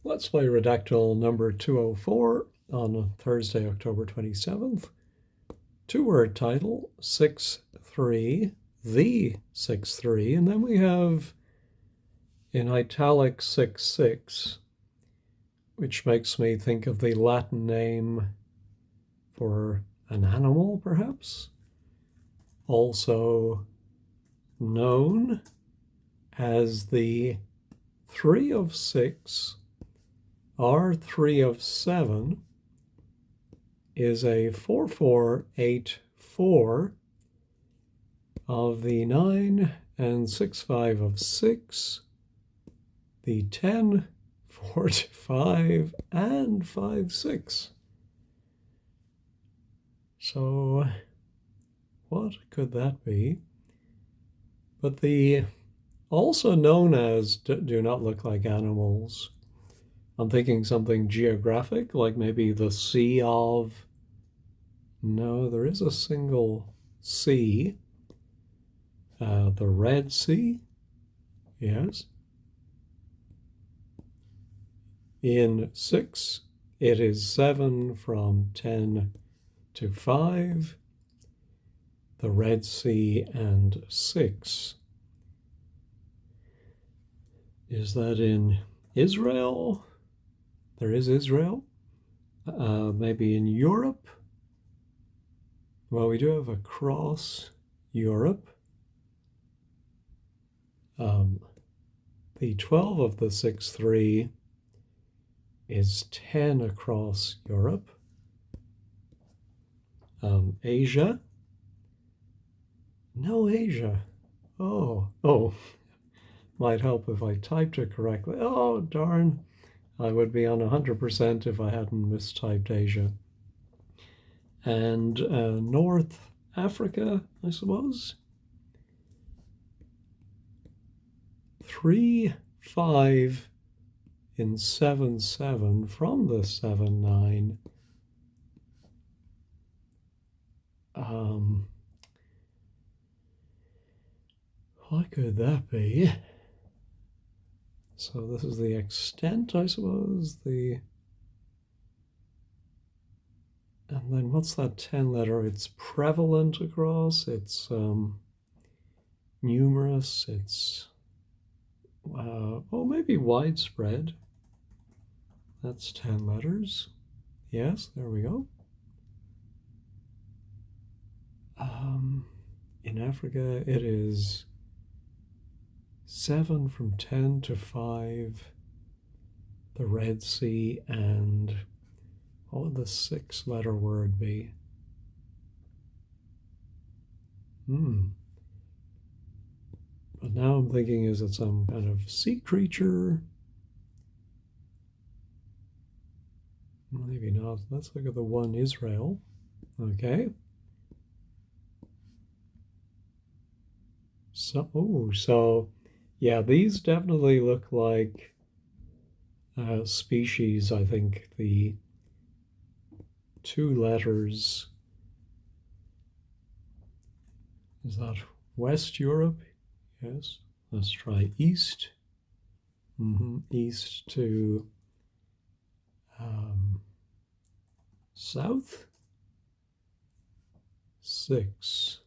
Let's play Redactle number 204 on Thursday, October 27th. Two-word title, 6-3, the 6-3, and then we have in italic 6-6, which makes me think of the Latin name for an animal, perhaps. Also known as the 3 of 6, R3 of 7 is a 4-4-8-4 of the 9 and 6-5 of 6, the 10, 4-5, and 5-6. So what could that be? But the also known as do not look like animals. I'm thinking something geographic, like maybe the Sea of. No, there is a single sea. The Red Sea, yes. In 6, it is 7 from 10 to 5. The Red Sea and 6. Is that in Israel? There is Israel. Maybe in Europe. Well, we do have across Europe. The 12 of the 6-3 is 10 across Europe. Asia. No Asia. Oh, might help if I typed it correctly. Oh, darn. I would be on 100% if I hadn't mistyped Asia. And North Africa, I suppose. 3-5 in 7-7 from the 7-9. What could that be? So this is the extent, I suppose. And then what's that 10 letter? It's prevalent across. It's numerous. It's maybe widespread. That's 10 letters. Yes, there we go. In Africa, it is 7 from 10 to 5, the Red Sea, and what would the 6-letter word be? But now I'm thinking, is it some kind of sea creature? Maybe not. Let's look at the one Israel. Okay. So yeah, these definitely look like species. I think the 2 letters, is that West Europe? Yes. Let's try East. East to South. 6.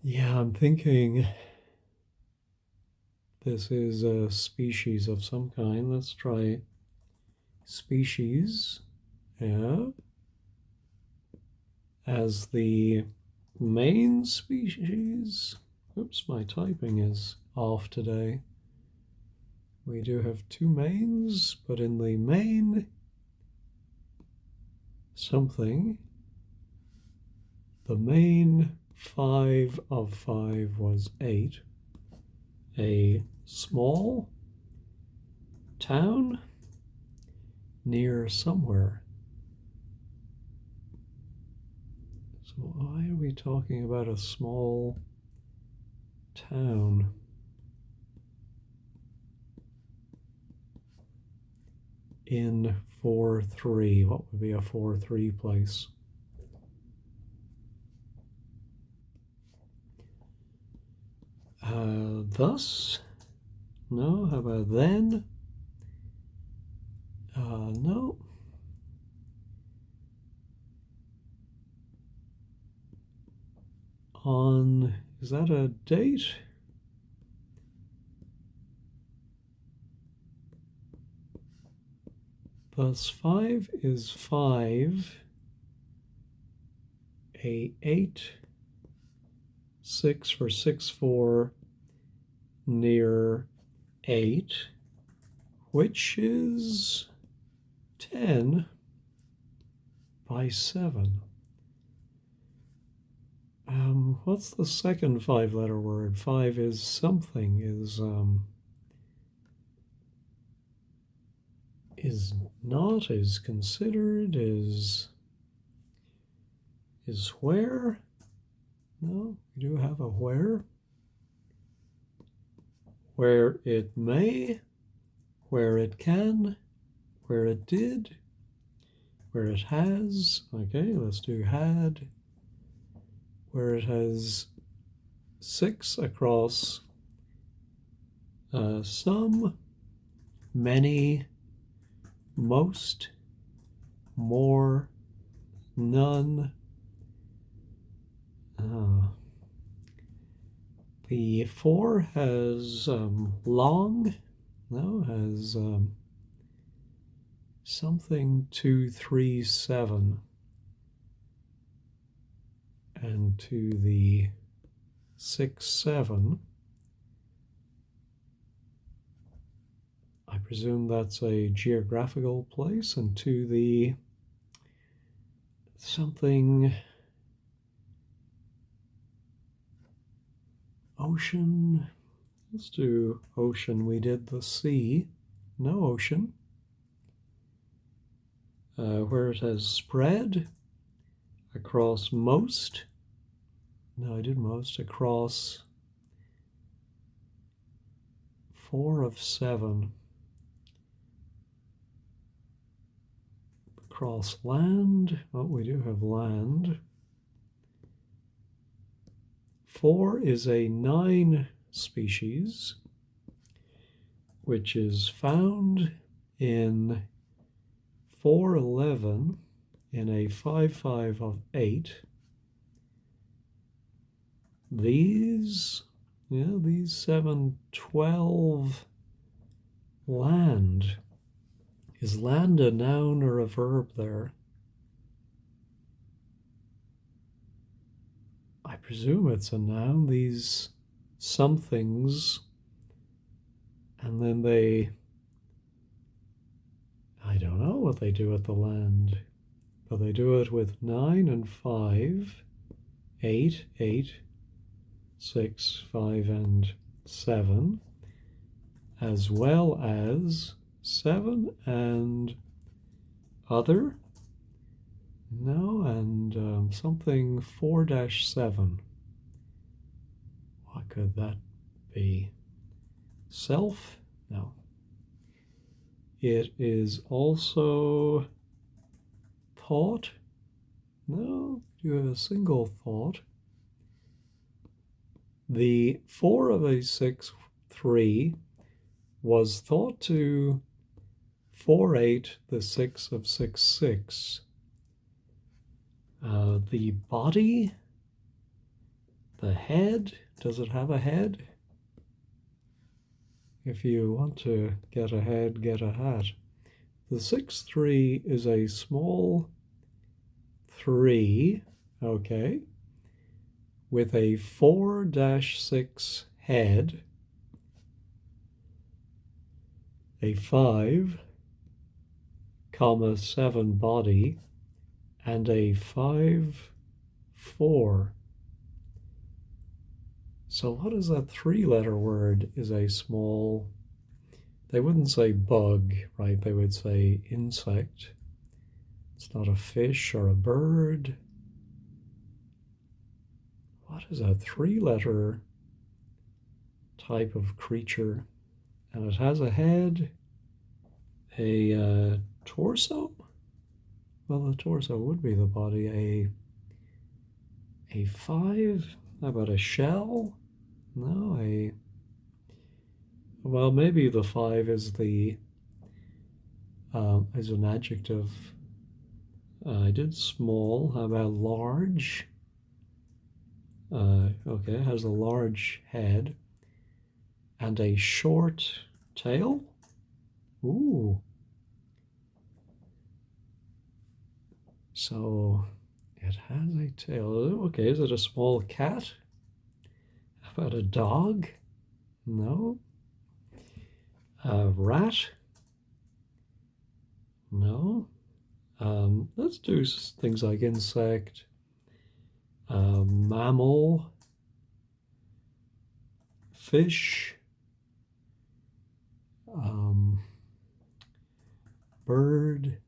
Yeah, I'm thinking this is a species of some kind. Let's try species. Yeah. As the main species. Oops, my typing is off today. We do have 2 mains, but in the main something, the main 5 of 5 was 8. A small town near somewhere. So why are we talking about a small town? In 4-3, what would be a 4-3 place? Thus, No, how about then? No. On, is that a date? Thus 5 is 5, a 8, 6 for 6, 4, near 8, which is 10 by 7. What's the second 5-letter word? 5 is something, is not, is considered, is where? No, we do have a where. Where it may, where it can, where it did, where it has. Okay, let's do had. Where it has 6 across some, many, most, more, none. The 4 has long, no, has something 2, 3, 7. And to the 6, 7, I presume that's a geographical place, and to the something ocean. Let's do ocean. We did the sea. No ocean. Where it has spread across most. No, I did most. Across 4 of 7. Across land. Oh, we do have land. 4 is a 9 species, which is found in 411 in a 5-5 of 8. These 7, 12, land. Is land a noun or a verb there? I presume it's a noun. These somethings, and then I don't know what they do at the land, but they do it with 9 and 5, 8, 8, 6, 5, and 7, as well as 7 and other. No, and something 4-7. What could that be? Self? No. It is also thought. No, you have a single thought. The 4 of a 6, 3 was thought to 4, 8, the 6 of 6, 6. The body, the head, does it have a head? If you want to get a head, get a hat. The 6, 3 is a small 3, okay, with a 4-6 head, a 5, 7 body, and a 5, 4. So what is that 3-letter word is a small, they wouldn't say bug, right? They would say insect. It's not a fish or a bird. What is a 3-letter type of creature? And it has a head, a torso. Well, the torso would be the body. A 5. How about a shell? No, Well, maybe the 5 is an adjective. I did small. How about large? Okay, it has a large head and a short tail. Ooh. So it has a tail. Okay, is it a small cat? How about a dog? No. A rat? No. Let's do things like insect, mammal, fish, um, bird.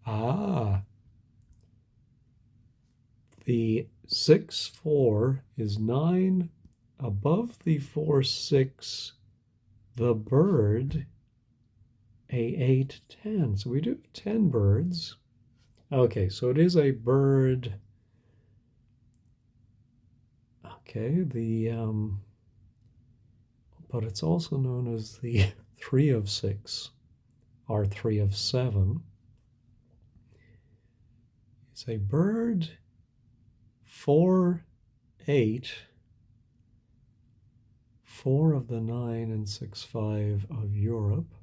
Ah, the 6-4 is 9. Above the 4-6, the bird, a 8-10. So we do have 10 birds. Okay, so it is a bird. Okay, but it's also known as the 3 of 6 or 3 of 7. It's a bird. 4, 8, 4 of the 9 and 6, 5 of Europe.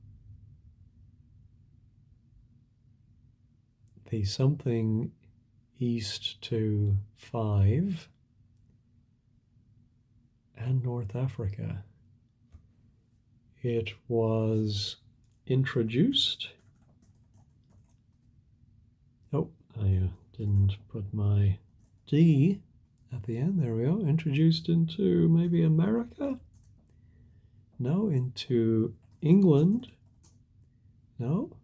The something east to 5 and North Africa. It was introduced. Oh, I didn't put my D at the end. There we go. Introduced into maybe America? No, into England? No.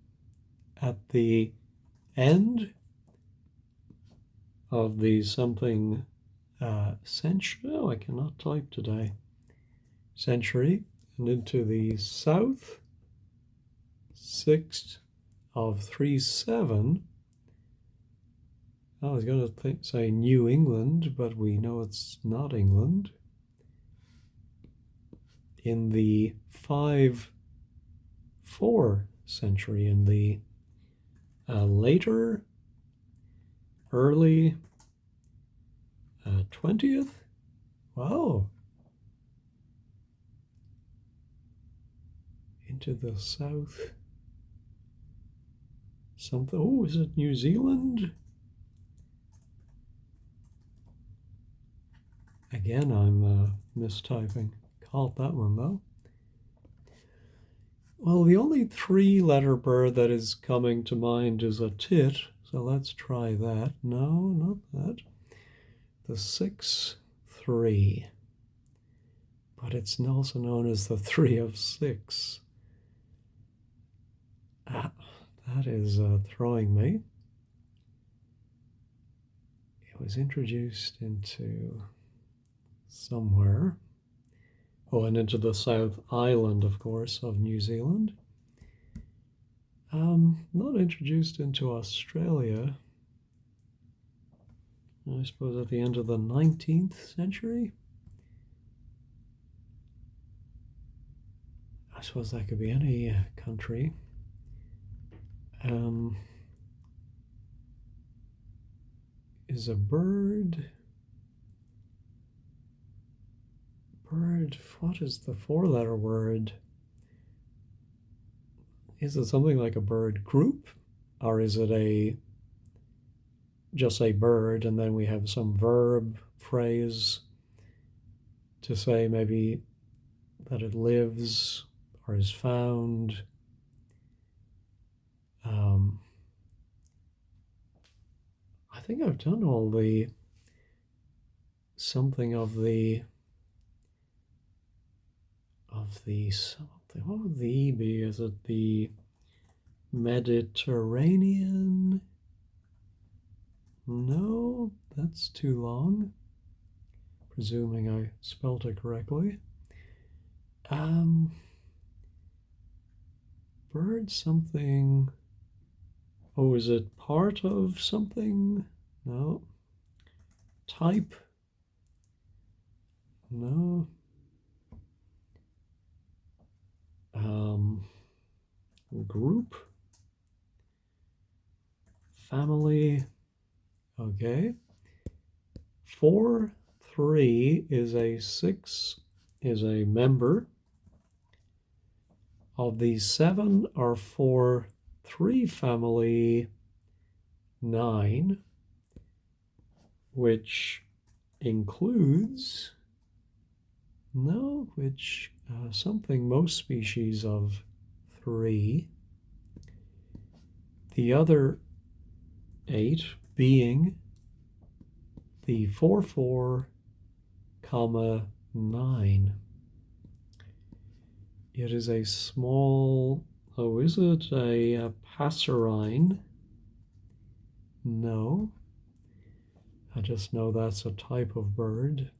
At the end of the something century. Oh, I cannot type today. Century, and into the south. 6 of 3, 7. I was going to say New England, but we know it's not England. In the 5-4 century, in the later, early 20th. Wow. Into the south. Something. Oh, is it New Zealand? Again, I'm mistyping. Caught that one though. Well, the only 3-letter bird that is coming to mind is a tit, so let's try that. No, not that. The 6-3, but it's also known as the 3 of 6. Ah, that is throwing me. It was introduced into somewhere. Oh, and into the South Island, of course, of New Zealand. Not introduced into Australia. I suppose at the end of the 19th century. I suppose that could be any country. Is a bird. Bird, what is the 4-letter word? Is it something like a bird group? Or is it just a bird and then we have some verb phrase to say maybe that it lives or is found? I think I've done all the something of the something. What would the E be? Is it the Mediterranean? No, that's too long. Presuming I spelt it correctly. Bird something. Oh, is it part of something? No. Type? No. group, family, okay. 4, 3 is a member. Of these 7 are 4, 3 family, 9, which includes, no, which something most species of 3. The other 8 being the 4, 4, comma 9. It is a small, oh, is it a passerine? No. I just know that's a type of bird.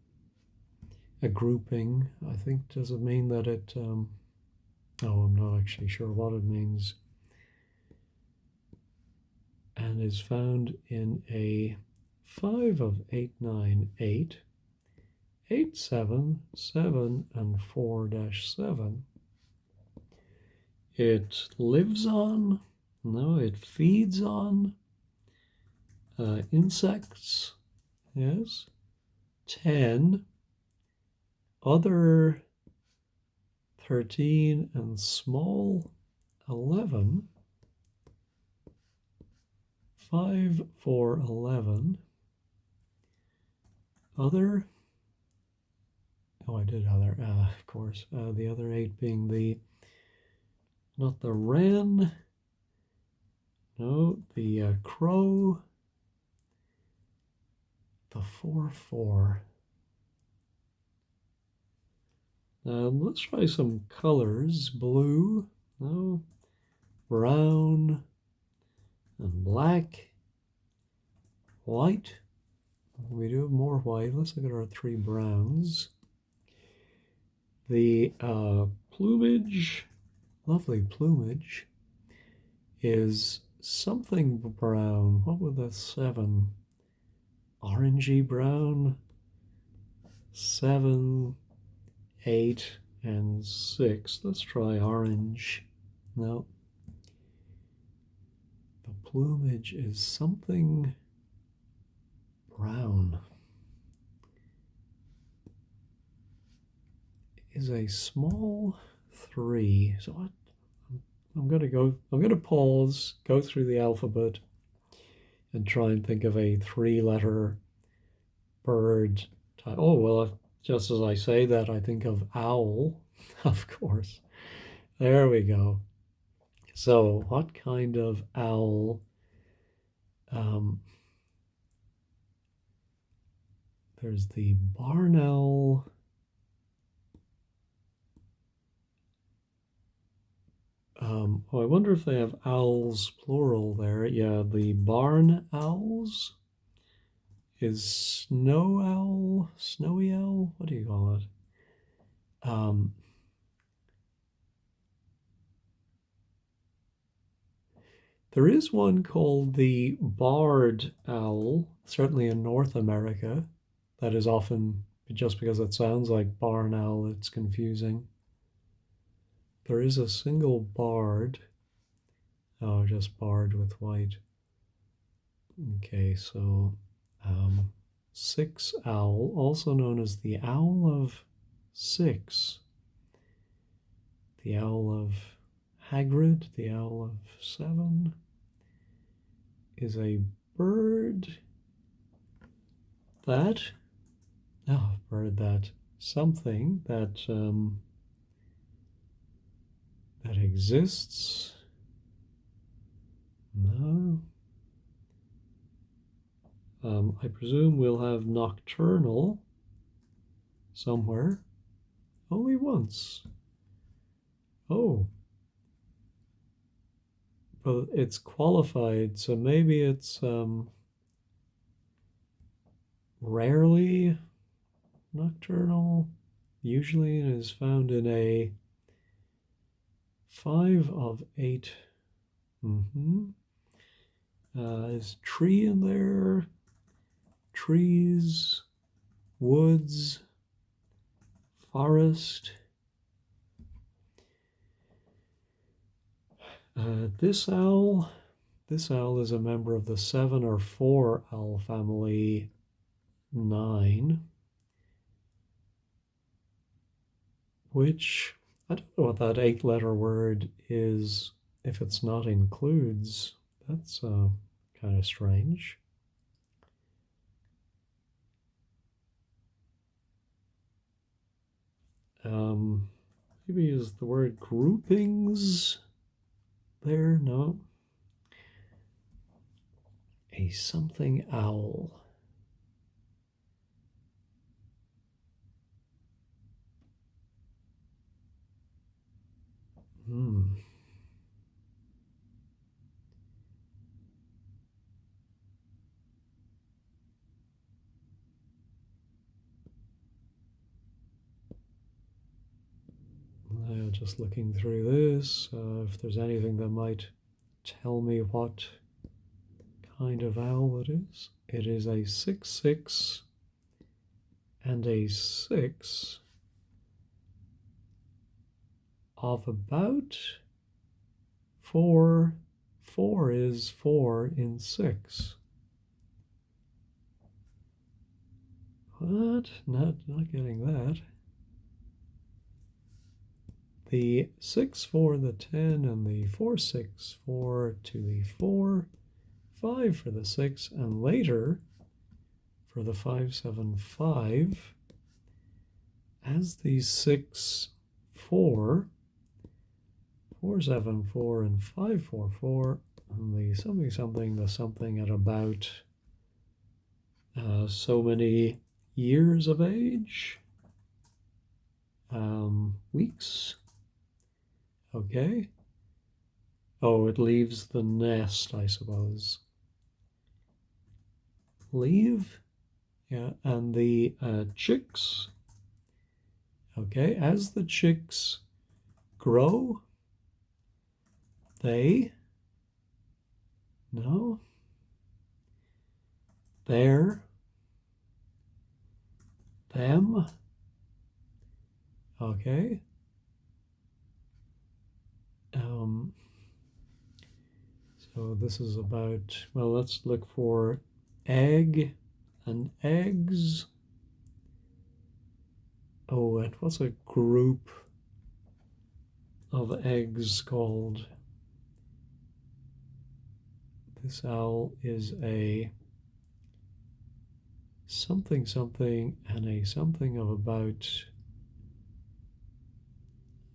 A grouping, I think, does it mean that it, oh, I'm not actually sure what it means. And is found in a 5 of 8, 9, 8, 8, 7, 7, and 4-7. It lives on, no, it feeds on insects, yes, 10, other 13, and small 11, 5, 4, 11, other, oh, I did other, of course, the other 8 being the, not the wren, no, the crow, the 4, 4. Let's try some colors. Blue, no, brown, and black, white. We do have more white. Let's look at our 3 browns. The plumage, lovely plumage, is something brown. What would that 7? Orangey brown. 7, 8, and 6. Let's try orange. No. The plumage is something brown. Is a small 3. So what? I'm going to pause, go through the alphabet, and try and think of a 3-letter bird type. Oh, well, just as I say that, I think of owl, of course. There we go. So what kind of owl? There's the barn owl. Oh, I wonder if they have owls plural there. Yeah, the barn owls is snow owl, snowy owl. What do you call it? There is one called the barred owl, certainly in North America. That is often, just because it sounds like barn owl, it's confusing. There is a single barred. Oh, just barred with white. Okay, so 6 owl, also known as the owl of 6. The owl of Hagrid, the owl of 7, is a bird that, something that that exists. No. I presume we'll have nocturnal somewhere. Only once. Oh. But it's qualified, so maybe it's rarely nocturnal. Usually it is found in a 5 of 8. Is tree in there? Trees, woods, forest. This owl, this owl is a member of the 7 or 4 owl family 9, which I don't know what that 8-letter word is if it's not includes. That's kind of strange. Maybe is the word groupings there? No. A something owl. Hmm. Just looking through this, if there's anything that might tell me what kind of owl it is. It is a 6/6 and a 6 of about 4. 4 is 4 in 6. What? Not getting that. The 6 for the 10 and the 4/6 4 to the 4, 5 for the 6, and later for the 5/7/5 as the 6 4, 4/7/4 and 5/4/4, and the something the something at about so many years of age, weeks. Okay. Oh, it leaves the nest, I suppose. Leave. Yeah, and the chicks. Okay, as the chicks grow, they, no, their, them. Okay. So this is about, well, let's look for egg and eggs. Oh, and what's a group of eggs called? This owl is a something something and a something of about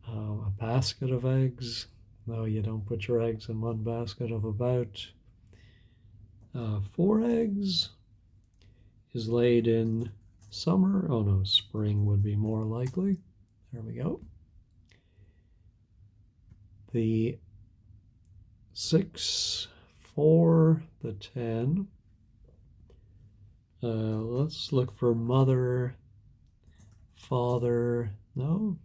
a basket of eggs. No, you don't put your eggs in one basket of about 4 eggs. Is laid in summer. Oh no, spring would be more likely. There we go. The 6 for the 10. Let's look for mother, father. No.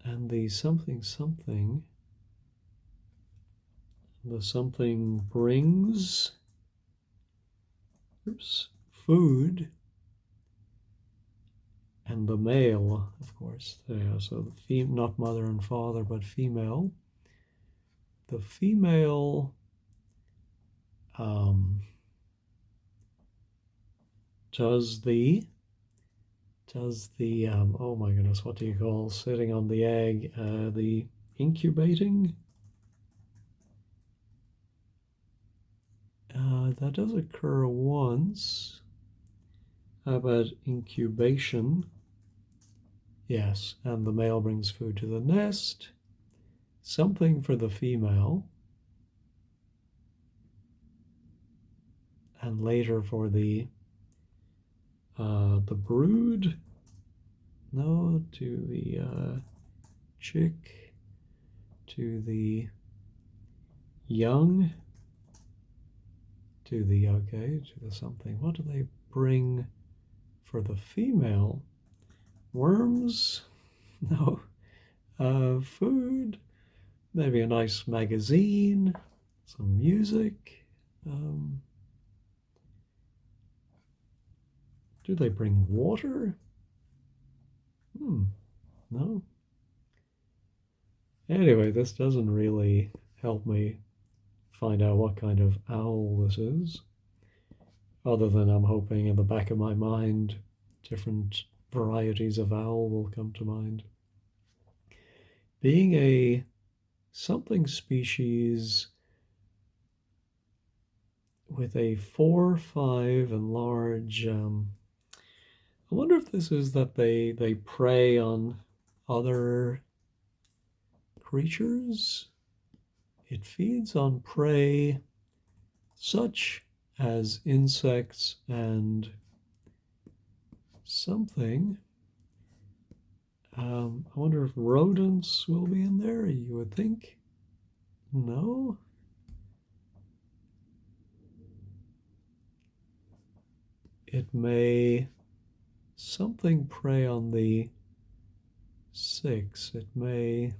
And the something something. The something brings. Oops. Food. And the male, of course. Yeah, so the not mother and father, but female. The female does the oh my goodness, what do you call sitting on the egg? The incubating. That does occur once. How about incubation? Yes, and the male brings food to the nest. Something for the female. And later for the brood. No, to the chick. To the young. To the, okay, to the something. What do they bring for the female? Worms? No. Food? Maybe a nice magazine? Some music? Do they bring water? No. Anyway, this doesn't really help me find out what kind of owl this is, other than I'm hoping in the back of my mind different varieties of owl will come to mind. Being a something species with a 4-5 and large, I wonder if this is that they prey on other creatures. It feeds on prey such as insects and something. I wonder if rodents will be in there. You would think. No? It may something prey on the 6. It may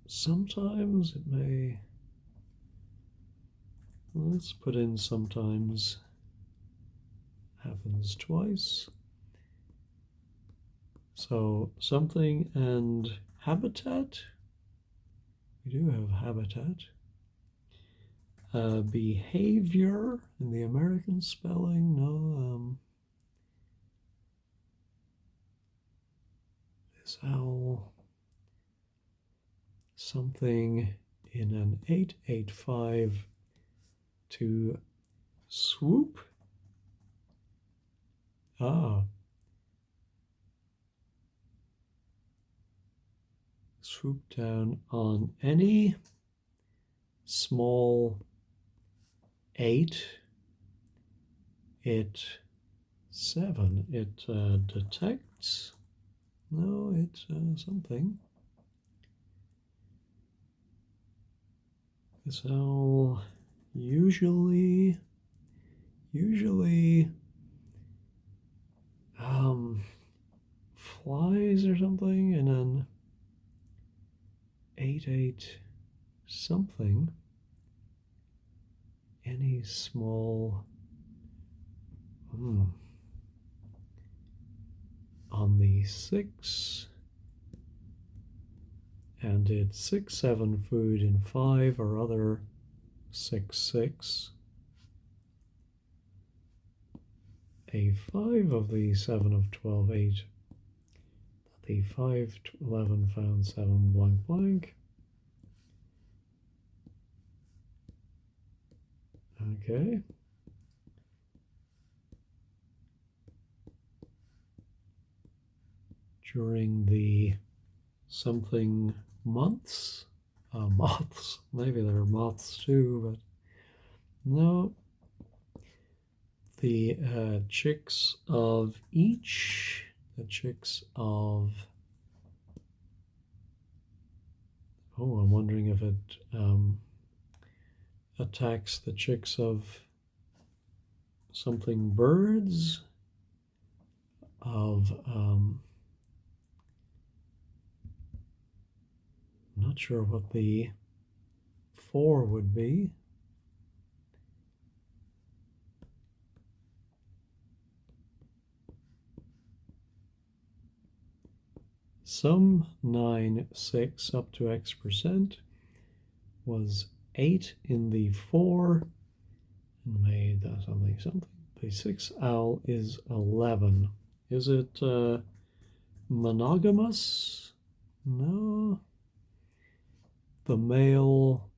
sometimes it may. Let's put in sometimes. Happens twice. So something and habitat. We do have habitat. Behavior in the American spelling. No. This owl. Something in an 885 to swoop. Swoop down on any small 8. It 7. It detects. No, it's something. This owl usually flies or something, and then 8 something. Any small on the 6, and it's 6-7 food in 5 or other 6-6. A 5 of the 7 of 12, 8. The 5-11 found 7 blank blank. Okay. During the something months, moths, maybe there are moths too, but no. The chicks of each, the chicks of, I'm wondering if it attacks the chicks of something birds, of, not sure what the 4 would be. Some 9-6 up to X% was 8 in the 4 and made something. The 6 owl is 11. Is it monogamous? No. The male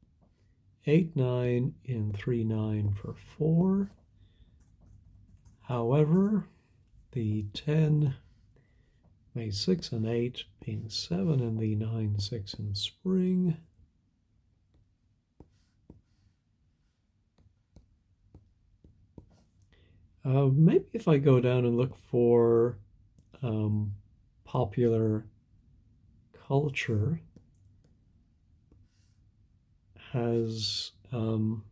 8-9 in 3-9 for 4. However, the 10 made 6 and 8 being 7 in the 9-6 in spring. Maybe if I go down and look for popular culture has an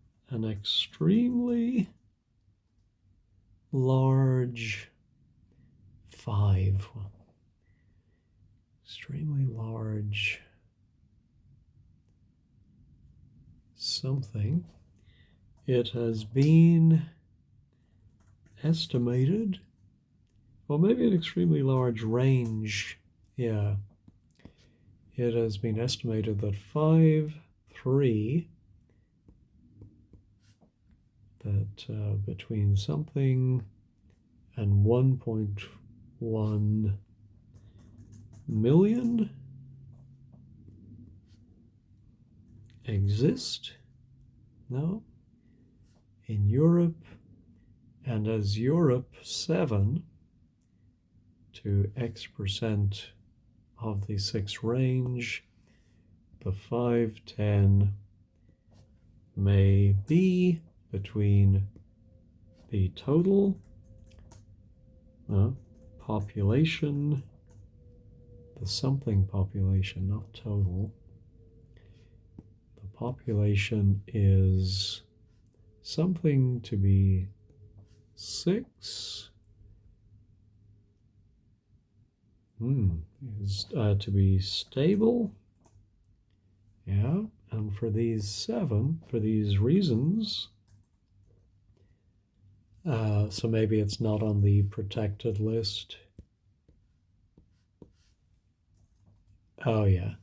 extremely large 5. Extremely large something. It has been estimated, well, maybe an extremely large range Yeah, it has been estimated that 5, 3, that between something and 1.1 million exist now in Europe, and as Europe 7 to X% of the 6 range, the 510 may be between the total population, the something population, not total. The population is something to be 6. Is to be stable. Yeah, and for these 7, for these reasons, so maybe it's not on the protected list. Oh, yeah.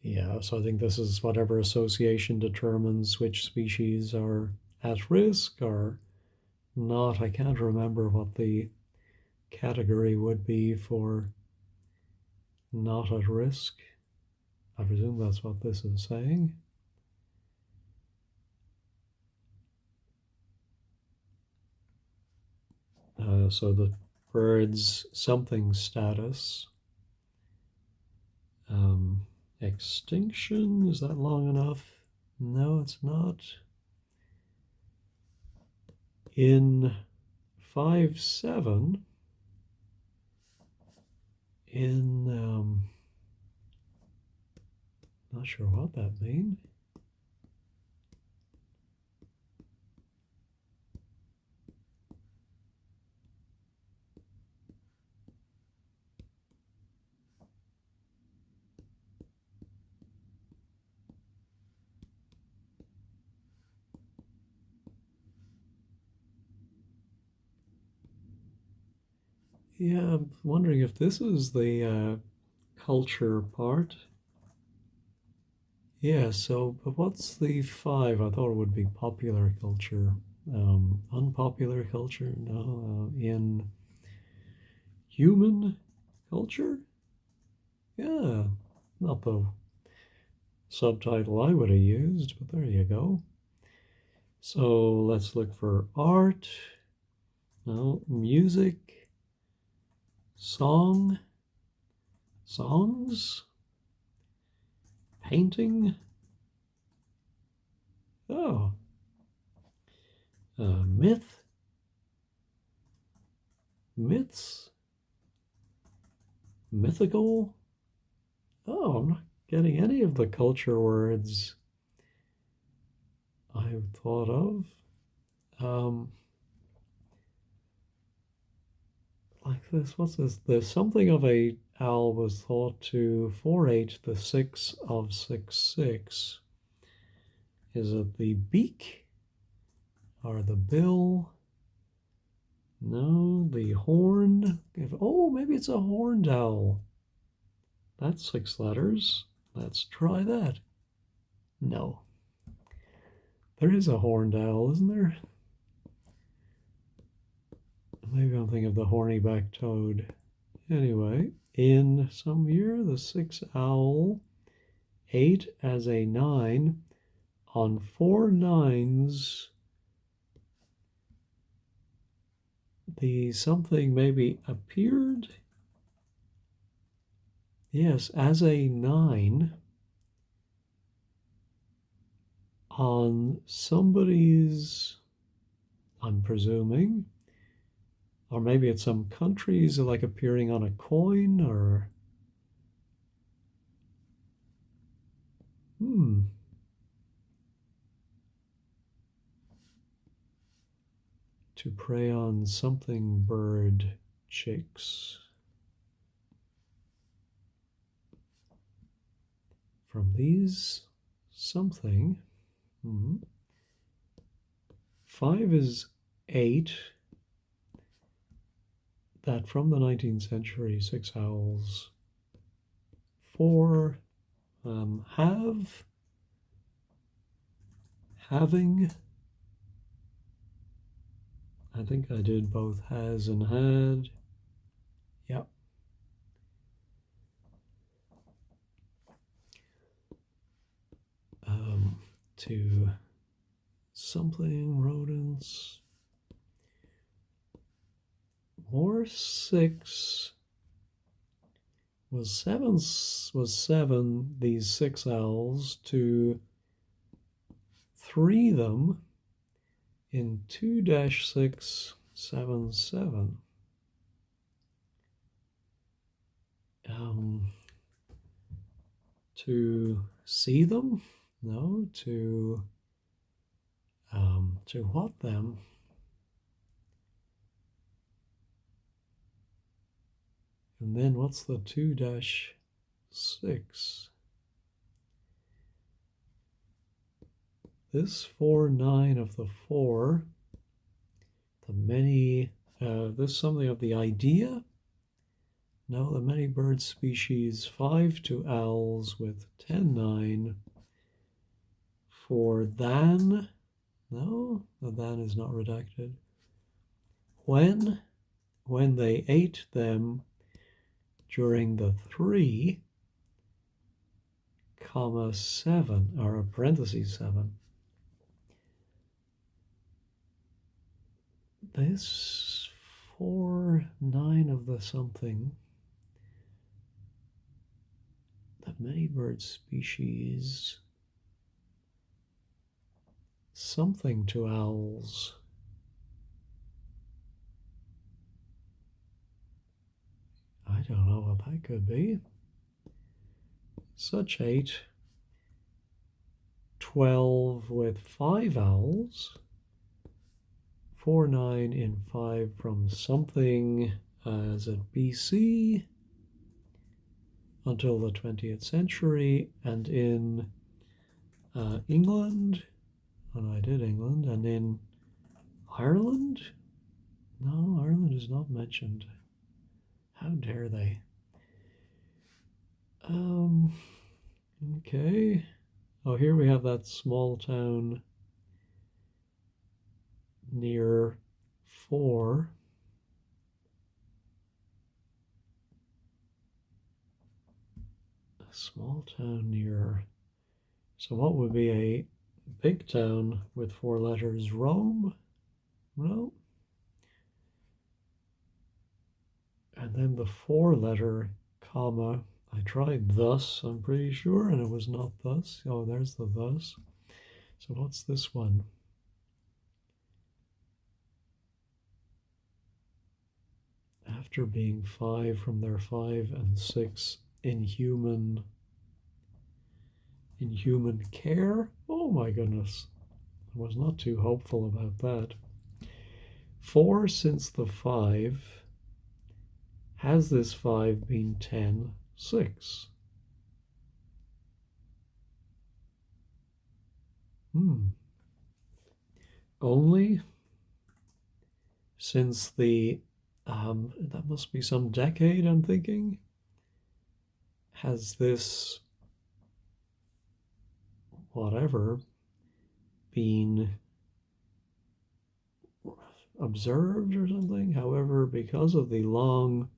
Yeah, so I think this is whatever association determines which species are at risk or not. I can't remember what the category would be for not at risk. I presume that's what this is saying. So the bird's something status. Extinction, is that long enough? No, it's not. In 5.7, not sure what that means. Yeah, I'm wondering if this is the culture part. Yeah, so, but what's the 5? I thought it would be popular culture. Unpopular culture? No, in human culture? Yeah, not the subtitle I would have used, but there you go. So let's look for art. No, music, songs, painting. Oh, myths, mythical. Oh, I'm not getting any of the culture words I've thought of. Like this, what's this? There's something of a owl was thought to 4-8, the 6 of 6-6. Is it the beak or the bill? No, the horn. Maybe it's a horned owl. That's 6 letters. Let's try that. No. There is a horned owl, isn't there? Maybe I'm thinking of the horny-backed toad. Anyway, in some year, the 6 owl 8 as a 9 on 4 9s. The something maybe appeared. Yes, as a 9 on somebody's, I'm presuming, or maybe it's some countries like appearing on a coin or to prey on something bird chicks. From these something. 5 is 8. that from the 19th century, six owls, four having, I think I did both has and had. Yep. To something rodents. More six was seven, these six owls, to three them in 2-677. To see them? No, to what them? And then what's the 2-6? This 4-9 of the 4, the many, this something of the idea? No, the many bird species, 5 to owls with 10-9. For than, no, the than is not redacted. When they ate them during the 3-7, or a parentheses 7. This 4-9 of the something, the many bird species, something to owls. I don't know what that could be. Such 8, 12 with 5 owls, 4-9 in 5 from something, as at BC until the 20th century, and in England, and I did England, and in Ireland. No, Ireland is not mentioned. How dare they? Okay. Oh, here we have that small town near 4. A small town near. So what would be a big town with 4 letters? Rome? No. And then the 4-letter comma. I tried thus, I'm pretty sure, and it was not thus. Oh, there's the thus. So what's this one? After being 5 from their 5 and 6 in human care. Oh my goodness. I was not too hopeful about that. 4 since the 5. Has this 5 been 10, 6? Only since the, that must be some decade, I'm thinking. Has this, whatever, been observed or something? However, because of the long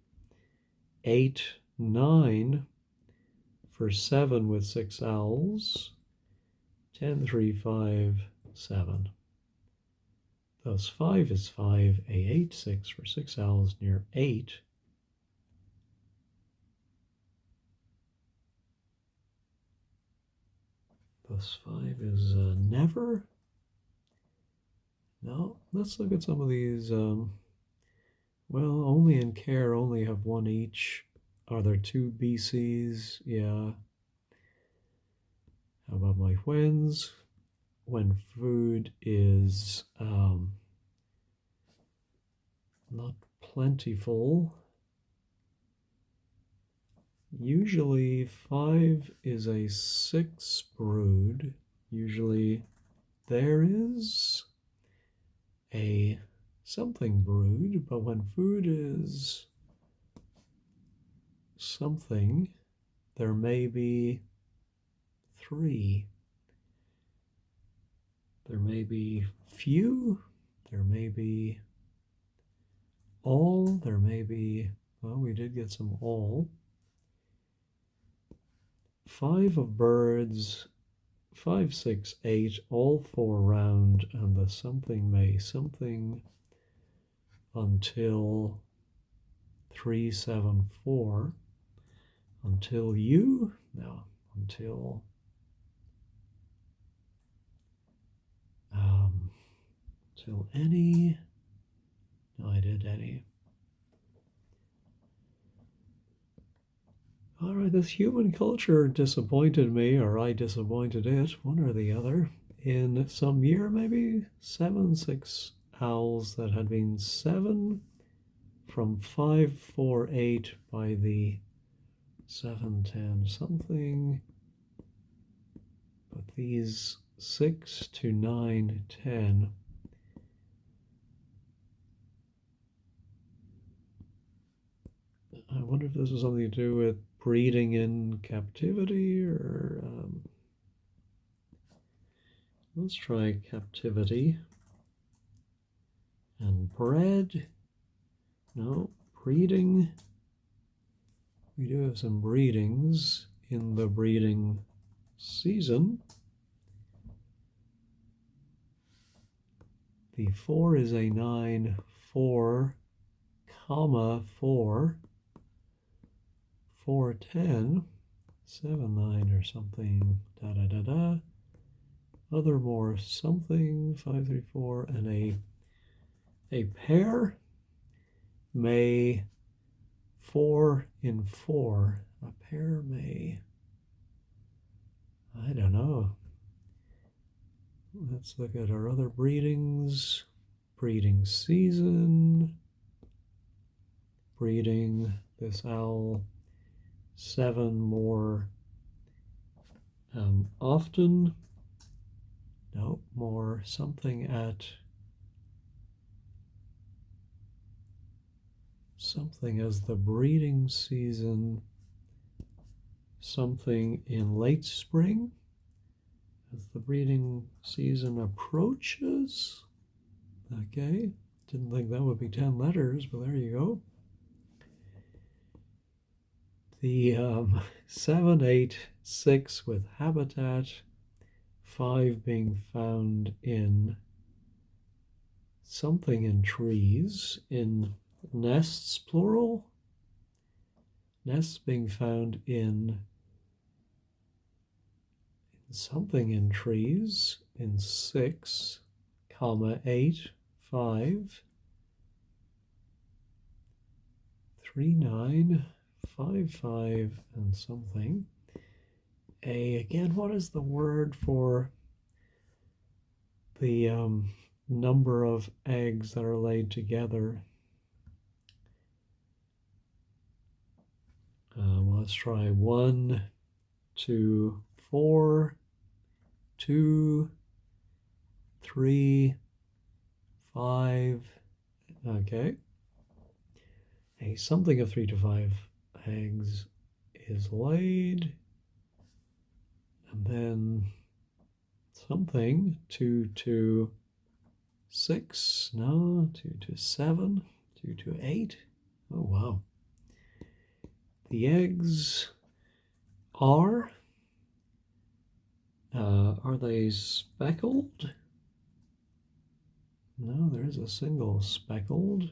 8, 9 for 7 with 6 owls, 10, 3, 5, 7. Thus 5 is 5, A8, 6 for 6 owls near 8. Thus 5 is never. No, let's look at some of these. Well, only in care, only have 1 each. Are there 2 BCs? Yeah. How about my whens? When food is not plentiful. Usually 5 is a 6 brood. Usually there is a something brood, but when food is something, there may be three. There may be few, there may be all, there may be, well, we did get some all. 5 of birds, 5, 6, 8, all 4 round, and the something may something until 3, 7, 4, until you, no, until any, no, I did any. All right, this human culture disappointed me, or I disappointed it, one or the other. In some year, maybe 7, 6 owls that had been 7 from 5, 4, 8 by the 7, 10 something. But these 6 to 9, 10. I wonder if this is something to do with breeding in captivity, or let's try captivity. And bred, no, breeding. We do have some breedings in the breeding season. The 4 is a 9, 4, comma, 4, 4, 10, 7, 9 or something, da da da da. Other more something, 5, 3, 4, and a pair may 4 in 4. A pair may, I don't know. Let's look at our other breedings. Breeding season. Breeding this owl 7 more often. No, more something at something as the breeding season, something in late spring as the breeding season approaches. Okay, didn't think that would be 10 letters, but there you go. The 7, 8, 6 with habitat, 5 being found in something in trees, in nests, plural. Nests being found in something in trees, in 6, comma, 8, 5, 3, 9, 5, 5, and something. Again, what is the word for the number of eggs that are laid together? Let's try 1, 2, 4, 2, 3, 5. Okay. A something of 3 to 5 eggs is laid, and then something 2 to 6, no, 2 to 7, 2 to 8. Oh wow. The eggs are they speckled? No, there is a single speckled.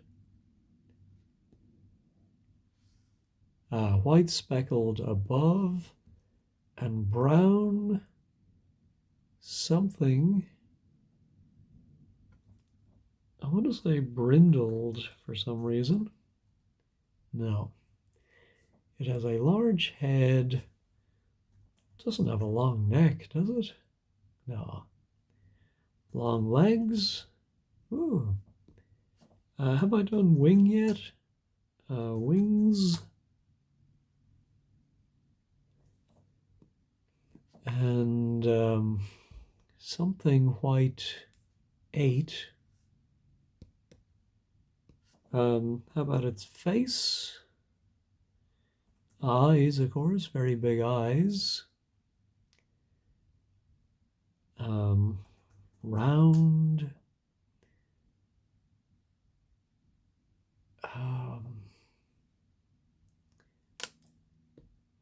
White speckled above, and brown something. I want to say brindled for some reason. No. It has a large head. Doesn't have a long neck, does it? No. Long legs. Ooh. Have I done wing yet? Wings. And something white 8. How about its face? Eyes, of course, very big eyes. Round.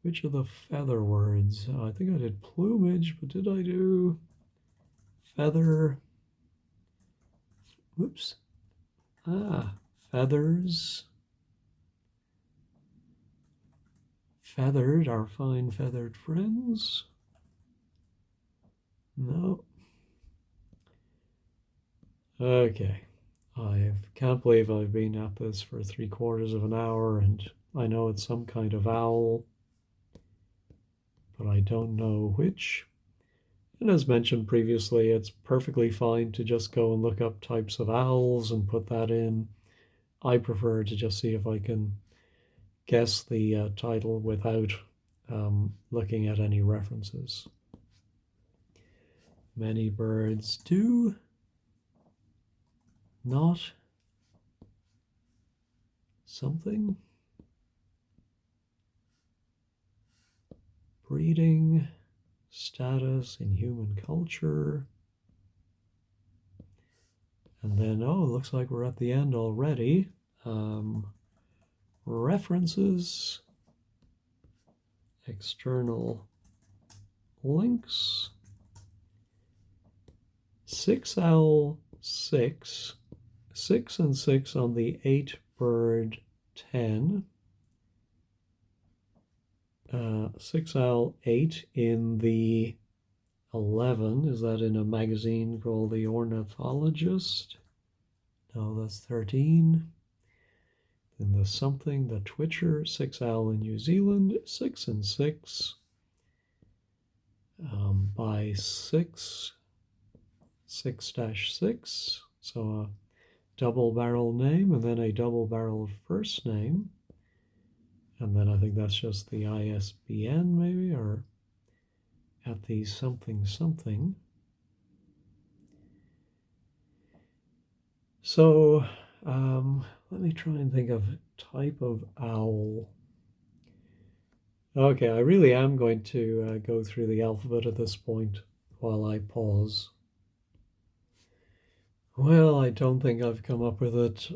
Which are the feather words? Oh, I think I did plumage, but did I do feather? Whoops. Feathers. Feathered, our fine feathered friends. No. Okay. I can't believe I've been at this for 3/4 of an hour, and I know it's some kind of owl, but I don't know which. And as mentioned previously, it's perfectly fine to just go and look up types of owls and put that in. I prefer to just see if I can guess the title without looking at any references. Many birds do not something. Breeding status in human culture. And then, oh, it looks like we're at the end already. References, external links, 6L6, 6 and 6 on the 8 bird 10, 6L 8 in the 11. Is that in a magazine called The Ornithologist? No, that's 13. Then the something, the Twitcher, 6L in New Zealand, 6 and 6 by 6, 6-6. So a double barrel name and then a double barrel first name. And then I think that's just the ISBN maybe, or at the something something. So let me try and think of type of owl. Okay, I really am going to go through the alphabet at this point while I pause. Well, I don't think I've come up with it,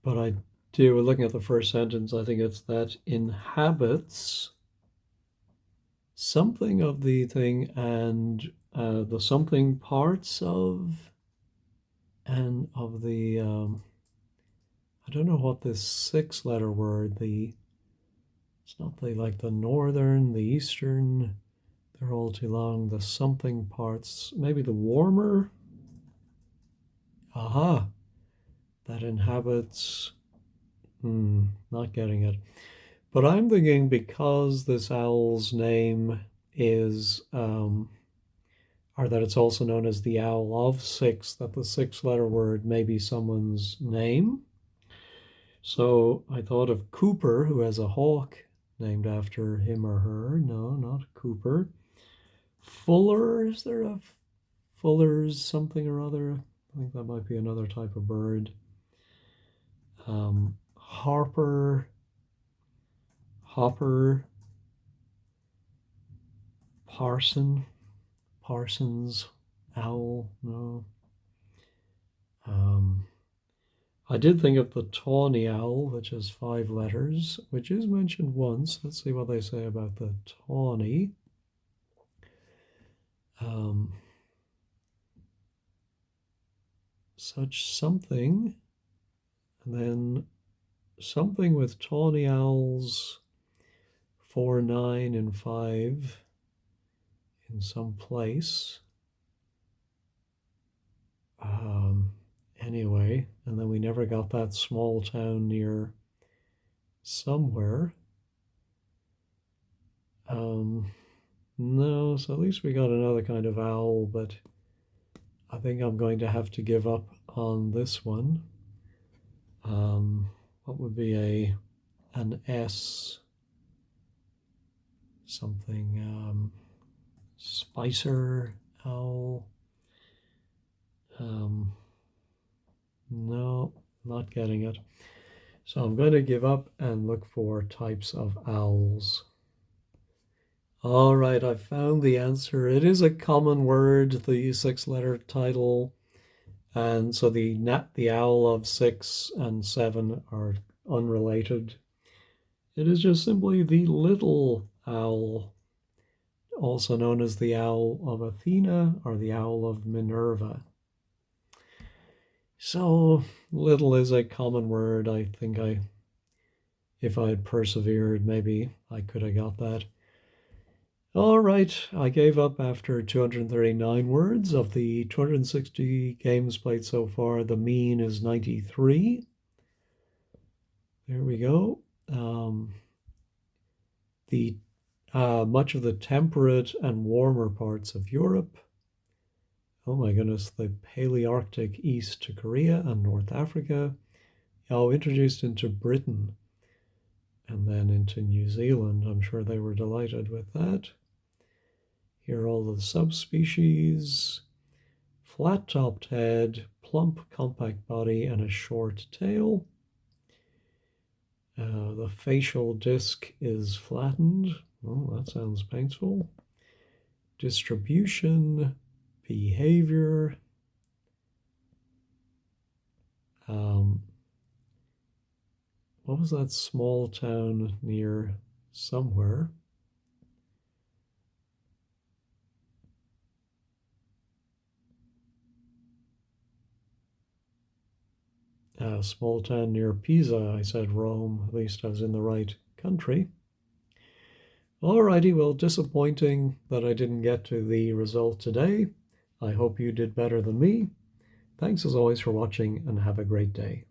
but I do. Looking at the first sentence, I think it's that inhabits something of the thing and the something parts of and of the I don't know what this 6-letter word, it's not the like the northern, the eastern, they're all too long, the something parts, maybe the warmer. Aha, that inhabits, not getting it. But I'm thinking because this owl's name is, or that it's also known as the Owl of Six, that the 6-letter word may be someone's name. So I thought of Cooper, who has a hawk named after him or her. No, not Cooper. Fuller, is there a Fuller's something or other? I think that might be another type of bird. Harper, Hopper, Parsons, owl, no. I did think of the tawny owl, which has 5 letters, which is mentioned once. Let's see what they say about the tawny. Such something, and then something with tawny owls, 4, 9, and 5 in some place. Anyway, and then we never got that small town near somewhere. No, so at least we got another kind of owl, but I think I'm going to have to give up on this one. What would be an S? Something, Spicer owl. No, not getting it. So I'm going to give up and look for types of owls. All right, I found the answer. It is a common word, the 6-letter title. And so the owl of 6 and 7 are unrelated. It is just simply the little owl, also known as the owl of Athena or the owl of Minerva. So little is a common word. I think if I had persevered, maybe I could have got that. All right, I gave up after 239 words. Of the 260 games played so far, the mean is 93. There we go. The much of the temperate and warmer parts of Europe. Oh my goodness, the Palearctic east to Korea and North Africa. Oh, introduced into Britain and then into New Zealand. I'm sure they were delighted with that. Here are all the subspecies. Flat-topped head, plump compact body, and a short tail. The facial disc is flattened. Oh, that sounds painful. Distribution, behavior. What was that small town near somewhere? Small town near Pisa. I said Rome. At least I was in the right country. Alrighty, well, disappointing that I didn't get to the result today. I hope you did better than me. Thanks as always for watching and have a great day.